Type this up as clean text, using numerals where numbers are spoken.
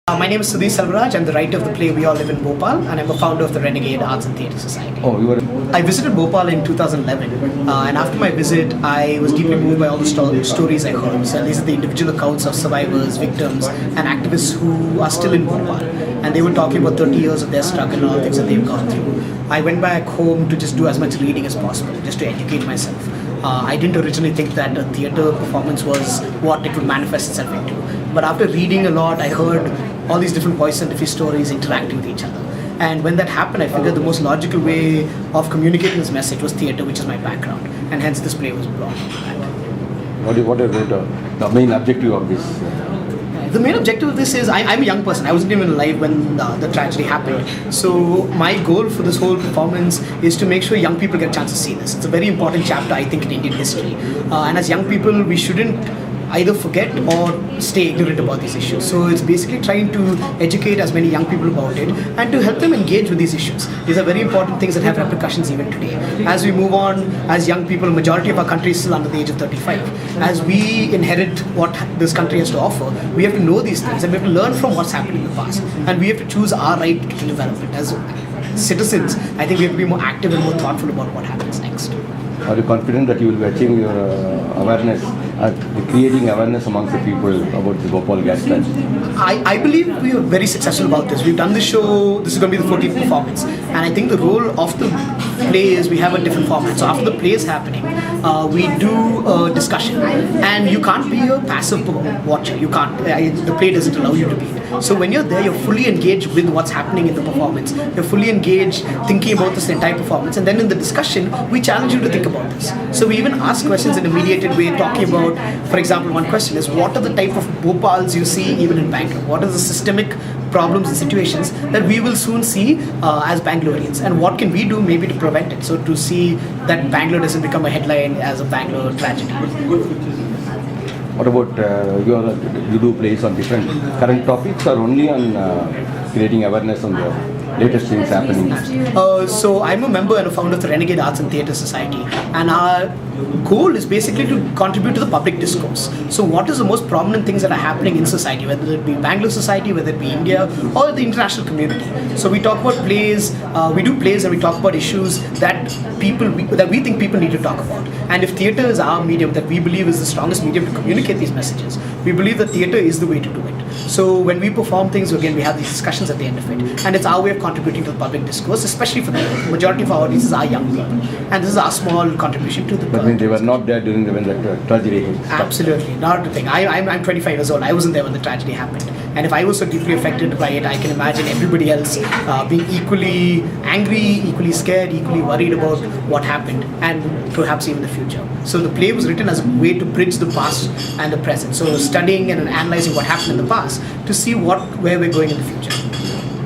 My name is Sudhi Selvaraj. I'm the writer of the play We All Live In Bhopal, and I'm a founder of the Renegade Arts and Theatre Society. Oh, you were. I visited Bhopal in 2011, and after my visit, I was deeply moved by all the stories I heard. So these are the individual accounts of survivors, victims, and activists who are still in Bhopal, and they were talking about 30 years of their struggle and all the things that they've gone through. I went back home to just do as much reading as possible, just to educate myself. I didn't originally think that a theatre performance was what it would manifest itself into. But after reading a lot, I heard all these different voices and different stories interacting with each other. And when that happened, I figured the most logical way of communicating this message was theatre, which is my background. And hence this play was born. What is the main objective of this? The main objective of this is, I'm a young person. I wasn't even alive when the tragedy happened. So my goal for this whole performance is to make sure young people get a chance to see this. It's a very important chapter, I think, in Indian history. And as young people, we shouldn't either forget or stay ignorant about these issues. So it's basically trying to educate as many young people about it and to help them engage with these issues. These are very important things that have repercussions even today. As we move on, as young people, majority of our country is still under the age of 35. As we inherit what this country has to offer, we have to know these things and we have to learn from what's happened in the past. And we have to choose our right to development. As citizens, I think we have to be more active and more thoughtful about what happens next. Are you confident that you will be achieving your awareness, creating awareness amongst the people about the Bhopal gas plant? I believe we are very successful about this. We've done this show, this is going to be the 14th performance. And I think the role of the play is we have a different format. So after the play is happening, we do a discussion. And you can't be a passive watcher. You can't. The play doesn't allow you to be. So when you're there, you're fully engaged with what's happening in the performance. You're fully engaged thinking about this entire performance. And then in the discussion, we challenge you to think about this. So we even ask questions in a mediated way, talking about, for example, one question is, what are the type of Bhopals you see even in Bangalore? What are the systemic problems and situations that we will soon see as Bangaloreans? And what can we do maybe to prevent it? So to see that Bangalore doesn't become a headline as a Bangalore tragedy. What about you do plays on different current topics or only on creating awareness on the latest things happening? So I'm a member and a founder of the Renegade Arts and Theatre Society, and our goal is basically to contribute to the public discourse. So what is the most prominent things that are happening in society, whether it be Bangalore society, whether it be India or the international community. So we talk about plays, we do plays and we talk about issues that we think people need to talk about. And if theatre is our medium that we believe is the strongest medium to communicate these messages, we believe that theatre is the way to do it. So when we perform things, again, we have these discussions at the end of it. And it's our way of contributing to the public discourse, especially for the majority of our audiences are young people. And this is our small contribution to the But when they were not there during when the tragedy hit. Absolutely, not a thing. I'm 25 years old. I wasn't there when the tragedy happened. And if I was so deeply affected by it, I can imagine everybody else being equally angry, equally scared, equally worried about what happened and perhaps even the future. So the play was written as a way to bridge the past and the present. So studying and analyzing what happened in the past to see where we're going in the future.